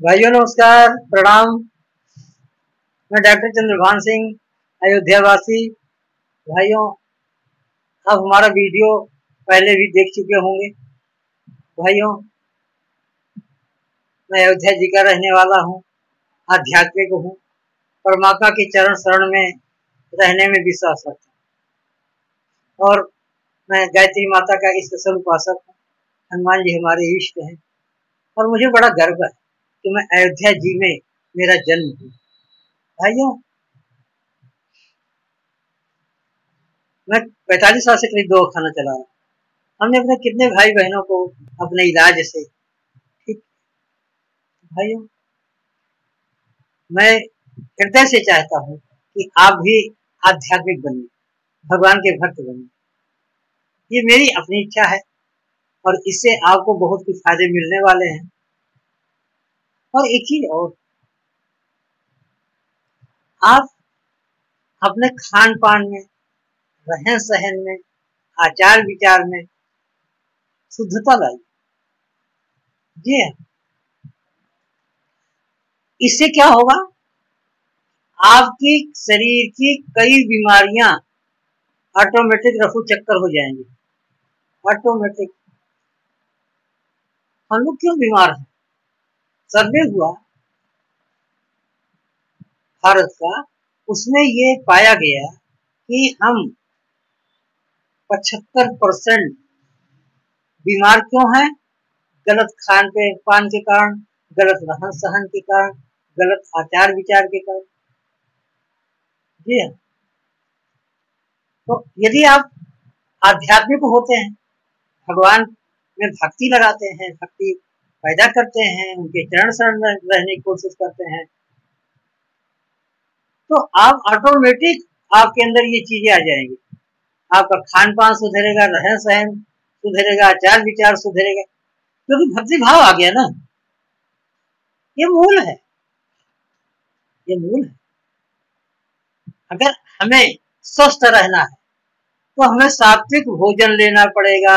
भाइयों नमस्कार, प्रणाम। मैं डॉक्टर चंद्रभान सिंह, अयोध्या वासी। भाइयों, आप हमारा वीडियो पहले भी देख चुके होंगे। भाइयों, मैं अयोध्या जी का रहने वाला हूँ, आध्यात्मिक हूँ, परमात्मा के चरण शरण में रहने में विश्वास रखता हूँ और मैं गायत्री माता का स्पेशल उपासक हूँ। हनुमान जी हमारे इष्ट हैं और मुझे बड़ा गर्व है कि मैं अयोध्या जी में मेरा जन्म हुआ। भाइयों, मैं 45 साल से करीब दवाखाना चला रहा हूँ। हमने अपने कितने भाई बहनों को अपने इलाज से ठीक। भाइयों, मैं हृदय से चाहता हूँ कि आप भी आध्यात्मिक बनिए, भगवान के भक्त बनिए। ये मेरी अपनी इच्छा है और इससे आपको बहुत कुछ फायदे मिलने वाले हैं। और एक चीज और, आप अपने खान पान में, रहन सहन में, आचार विचार में शुद्धता लाइए। जी हाँ, इससे क्या होगा, आपकी शरीर की कई बीमारियां ऑटोमेटिक रफू चक्कर हो जाएंगी। ऑटोमेटिक। हम लोग क्यों बीमार हैं? सर्वे हुआ भारत का, उसमें ये पाया गया कि हम 75% बीमार क्यों हैं? गलत खान पान के कारण, गलत रहन सहन के कारण, गलत आचार विचार के कारण। जी हाँ, तो यदि आप आध्यात्मिक होते हैं, भगवान में भक्ति लगाते हैं, भक्ति पैदा करते हैं, उनके चरण शरण में रहने की कोशिश करते हैं, तो आप ऑटोमेटिक आपके अंदर ये चीजें आ जाएंगी। आपका खान पान सुधरेगा, रहन सहन सुधरेगा, आचार विचार सुधरेगा, क्योंकि भक्ति भाव आ गया ना। ये मूल है, ये मूल है। अगर हमें स्वस्थ रहना है तो हमें सात्विक भोजन लेना पड़ेगा,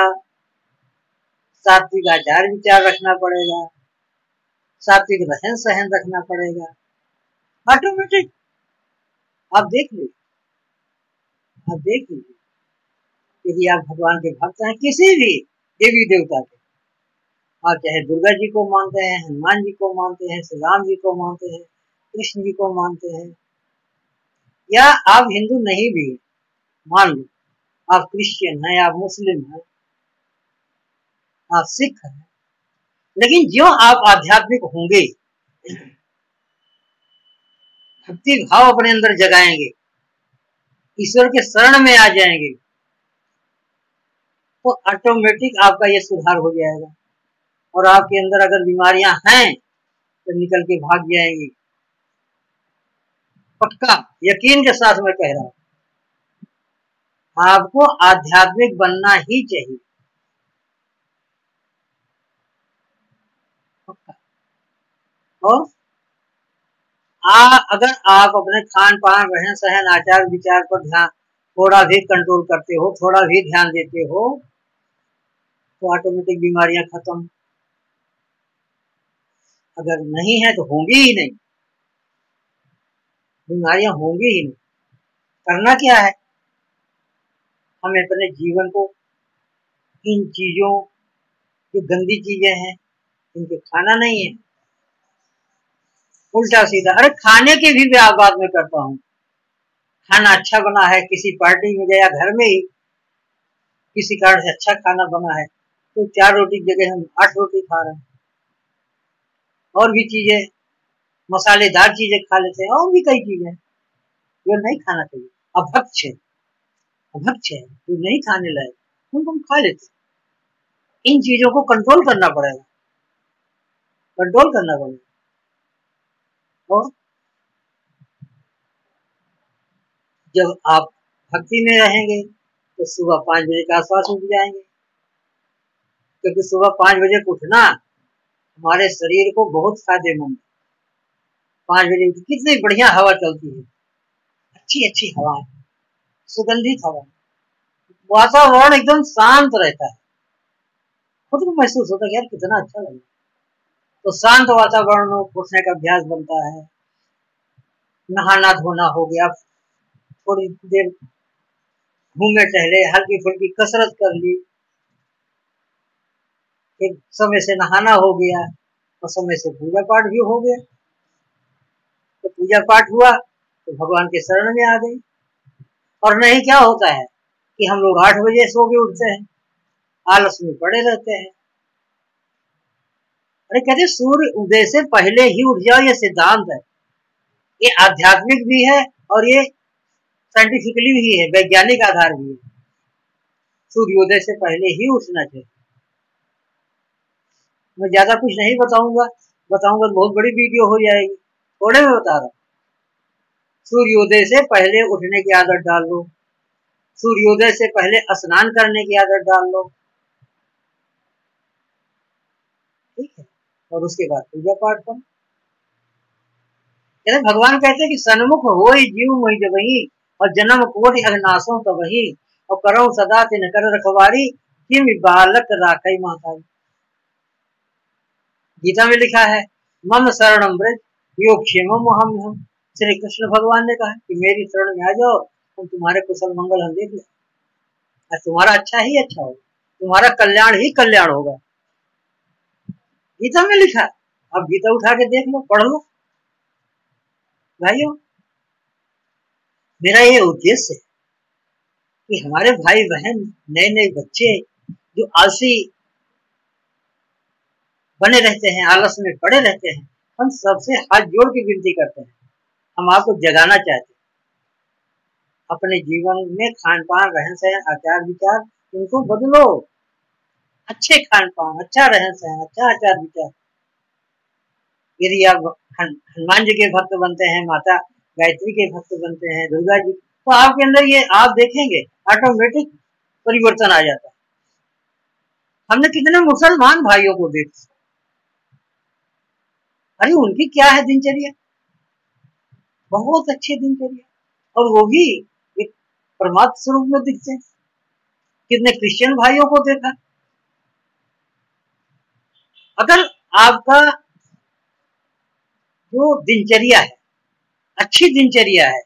सात्विक आचार विचार रखना पड़ेगा, सात्विक रहन सहन रखना पड़ेगा। ऑटोमेटिक आप देख लीजिए, आप देख लीजिए, यदि आप भगवान के भक्त हैं, किसी भी देवी देवता के, आप चाहे दुर्गा जी को मानते हैं, हनुमान जी को मानते हैं, श्री राम जी को मानते हैं, कृष्ण जी को मानते हैं, या आप हिंदू नहीं भी मान लो, आप क्रिश्चियन हैं, आप मुस्लिम हैं, आप सिख हैं, लेकिन जो आप आध्यात्मिक होंगे, भक्ति भाव अपने अंदर जगाएंगे, ईश्वर के शरण में आ जाएंगे, तो ऑटोमेटिक आपका ये सुधार हो जाएगा और आपके अंदर अगर बीमारियां हैं तो निकल के भाग जाएंगी। पक्का यकीन के साथ मैं कह रहा हूं, आपको आध्यात्मिक बनना ही चाहिए। पक्का। और अगर आप अपने खान पान, रहन सहन, आचार विचार पर ध्यान थोड़ा भी कंट्रोल करते हो, थोड़ा भी ध्यान देते हो, तो ऑटोमेटिक बीमारियां खत्म। अगर नहीं है तो होंगी ही नहीं, बीमारियां होंगी ही नहीं। करना क्या है, हमें अपने जीवन को इन चीजों, जो गंदी चीजें हैं, इनके खाना नहीं है। उल्टा सीधा, अरे खाने की भी मैं बात में करता हूँ। खाना अच्छा बना है, किसी पार्टी में गया, घर में ही किसी कारण से अच्छा खाना बना है, तो 4 रोटी की जगह हम 8 रोटी खा रहे हैं। और भी चीजें, मसालेदार चीजें खा लेते हैं, और भी कई चीजें जो नहीं खाना चाहिए। अभक्ष है, अभक्ष है, जो नहीं खाने लायक उनको हम खा लेते हैं। इन चीजों को कंट्रोल करना पड़ेगा, कंट्रोल करना पड़ेगा। और जब आप भक्ति में रहेंगे तो सुबह 5 बजे के आसपास उठ जाएंगे, क्योंकि सुबह 5 बजे उठना हमारे शरीर को बहुत फायदेमंद है। 5 बजे कितनी बढ़िया हवा चलती है, अच्छी अच्छी हवा है, सुगंधित हवा, वातावरण एकदम शांत रहता है, खुद को महसूस होता है यार कितना अच्छा लगा। तो शांत वातावरण में उठने का अभ्यास बनता है। नहाना धोना हो गया, थोड़ी देर घूमे टहले, हल्की फुल्की कसरत कर ली, एक समय से नहाना हो गया और समय से पूजा पाठ भी हो गया। तो पूजा पाठ हुआ तो भगवान के शरण में आ गई। और नहीं क्या होता है कि हम लोग 8 बजे सो के उठते हैं, आलस में पड़े रहते हैं। अरे कहते सूर्य उदय से पहले ही उठ जाओ, ये सिद्धांत है, ये आध्यात्मिक भी है और ये साइंटिफिकली भी है, वैज्ञानिक आधार भी है। सूर्योदय से पहले ही उठना चाहिए। मैं ज्यादा कुछ नहीं बताऊंगा तो बहुत बड़ी वीडियो हो जाएगी, थोड़े में बता रहा हूँ। सूर्योदय से पहले उठने की आदत डाल लो, सूर्योदय से पहले स्नान करने की आदत डाल लो, ठीक है, और उसके बाद पूजा पाठ करो। भगवान कहते हैं कि सन्मुख हो जीव मोहि जबहि, और जन्म कोटि अघनासों तबहि, और करो सदा तिन कर रखवारी, किम बालक राखई महतारी। गीता में लिखा है मम शरणम ब्रज यो क्षेमम हम। श्री कृष्ण भगवान ने कहा कि मेरी शरण में आ जाओ, हम तुम्हारे कुशल मंगल हम देख ले, तुम्हारा अच्छा ही अच्छा होगा, तुम्हारा कल्याण ही कल्याण होगा। गीता में लिखा है, अब गीता उठा के देख लो, पढ़ लो भाइयों। मेरा ये उद्देश्य है कि हमारे भाई बहन, नए नए बच्चे जो आलसी बने रहते हैं, आलस में पड़े रहते हैं, हम सबसे हाथ जोड़ के विनती करते हैं, हम आपको जगाना चाहते हैं। अपने जीवन में खान पान, रहन सहन, आचार विचार इनको बदलो। अच्छे खान पान, अच्छा रहन सहन, अच्छा आचार विचार। यदि आप हनुमान जी के भक्त बनते हैं, माता गायत्री के भक्त बनते हैं, दुर्गा जी, तो आपके अंदर ये आप देखेंगे ऑटोमेटिक परिवर्तन आ जाता है। हमने कितने मुसलमान भाइयों को देखा, अरे उनकी क्या है दिनचर्या, बहुत अच्छी दिनचर्या, और वो भी एक परमात्म स्वरूप में दिखते हैं। कितने क्रिश्चियन भाइयों को देखा। अगर आपका जो दिनचर्या है, अच्छी दिनचर्या है,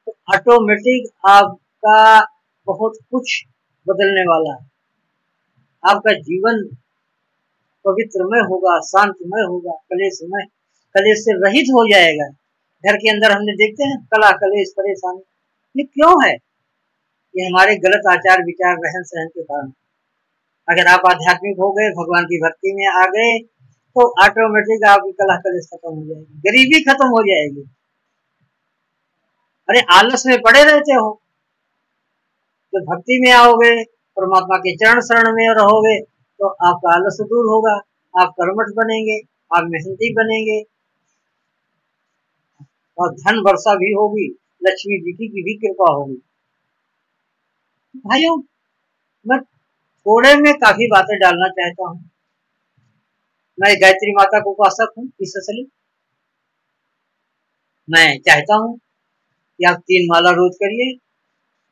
तो ऑटोमेटिक आपका बहुत कुछ बदलने वाला है। आपका जीवन पवित्रमय होगा, शांतिमय होगा, कलेश से रहित हो जाएगा। घर के अंदर हमने देखते हैं कला कलेश परेशानी, ये क्यों है? ये हमारे गलत आचार विचार, रहन सहन के कारण। अगर आप आध्यात्मिक हो गए, भगवान की भक्ति में आ गए, तो ऑटोमेटिक आपकी कला कलेश खत्म हो जाएगी, गरीबी खत्म हो जाएगी। अरे आलस में पड़े रहते हो, तो भक्ति में आओगे, परमात्मा के चरण शरण में रहोगे, तो आपका आलस दूर होगा, आप कर्मठ बनेंगे, आप मेहनती बनेंगे, और धन वर्षा भी होगी, लक्ष्मी जी की भी कृपा होगी। भाइयों, मैं थोड़े में काफी बातें डालना चाहता हूँ। मैं गायत्री माता को उपासक हूँ स्पेशली। मैं चाहता हूँ कि आप 3 माला रोज करिए।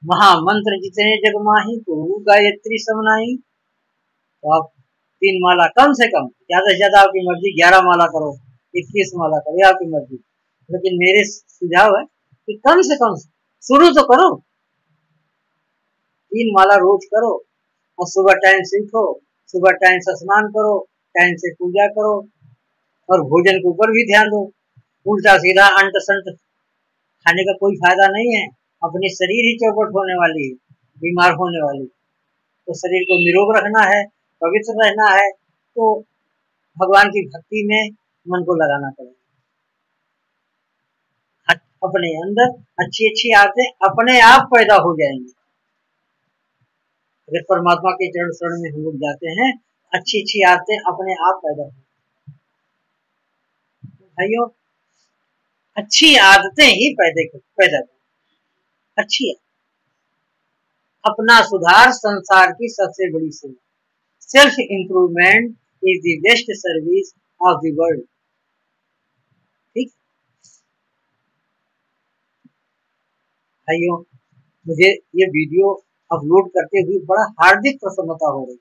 महामंत्र जितने जग माही को गायत्री समनाई। तो आप 3 माला कम से कम, ज्यादा से ज्यादा आपकी मर्जी 11 माला करो, 21 माला करो, आपकी मर्जी, लेकिन मेरे सुझाव है कि कम से कम शुरू तो करो। 3 माला रोज करो, और सुबह टाइम से उठो, सुबह टाइम से स्नान करो, टाइम से पूजा करो, और भोजन के ऊपर भी ध्यान दो। उल्टा सीधा अंट संट खाने का कोई फायदा नहीं है। अपनी शरीर ही चौपट होने वाली है, बीमार होने वाली। तो शरीर को निरोग रखना है, पवित्र रहना है, तो भगवान की भक्ति में मन को लगाना पड़ेगा। अपने अंदर अच्छी अच्छी आदतें अपने आप पैदा हो जाएंगी। अगर परमात्मा के चरण शरण में हम लोग जाते हैं, अच्छी अच्छी आदतें अपने आप पैदा हो। भाइयों, अच्छी आदतें ही पैदा अच्छी है। अपना सुधार संसार की सबसे बड़ी सेवा। Self improvement is the best service of the world. ठीक भाइयों, मुझे ये वीडियो अपलोड करते हुए बड़ा हार्दिक प्रसन्नता हो रही।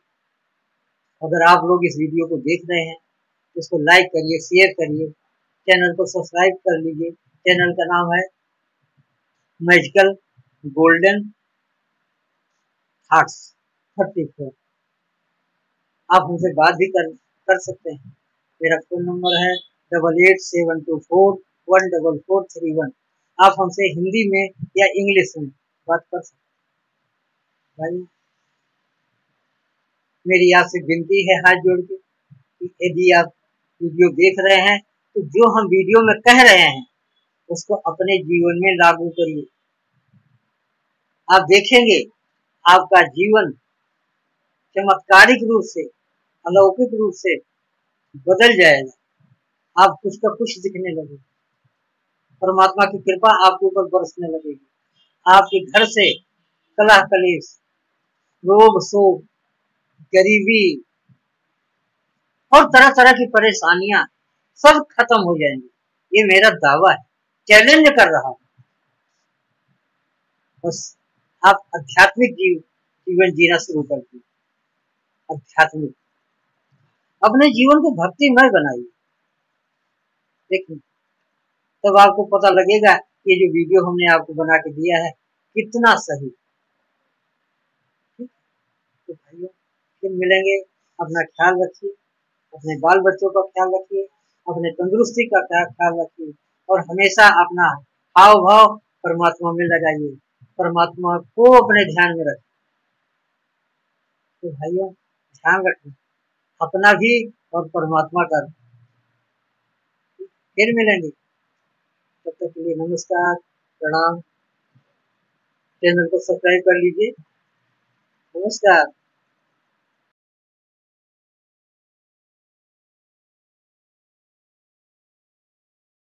अगर आप लोग इस वीडियो को देख रहे हैं तो इसको लाइक करिए, शेयर करिए, चैनल को सब्सक्राइब कर लीजिए। चैनल का नाम है मैजिकल गोल्डन हार्ट्स 34। आप हमसे बात भी कर सकते हैं। मेरा फोन नंबर है 8872414431। आप हमसे हिंदी में या इंग्लिश में बात कर सकते हैं। भाई मेरी आपसे विनती है हाथ जोड़ के कि यदि आप वीडियो देख रहे हैं तो जो हम वीडियो में कह रहे हैं उसको अपने जीवन में लागू करिए। आप देखेंगे आपका जीवन चमत्कारिक रूप से, अलौकिक रूप से बदल जाएगा। आप कुछ का कुछ दिखने लगेगा। परमात्मा की कृपा आपके ऊपर बरसने लगेगी। आपके घर से कलह कलेश, रोग शोक, गरीबी और तरह तरह की परेशानियां सब खत्म हो जाएंगी। ये मेरा दावा है, चैलेंज कर रहा हूं। बस आप आध्यात्मिक जीवन जीना शुरू कर दीजिए। आध्यात्मिक अपने जीवन को भक्तिमय बनाइए। देखिए तब आपको पता लगेगा कि जो वीडियो हमने आपको बना के दिया है कितना सही। तो भाइयों फिर मिलेंगे। अपना ख्याल रखिए, अपने बाल बच्चों का ख्याल रखिए, अपने तंदुरुस्ती का ख्याल रखिए और हमेशा अपना हाव भाव परमात्मा में लगाइए। परमात्मा को अपने ध्यान में रखें। तो भाइयों ध्यान रखें अपना भी और परमात्मा का। फिर मिलेंगे, तब तक के लिए नमस्कार, प्रणाम। चैनल को सब्सक्राइब कर लीजिए। नमस्कार।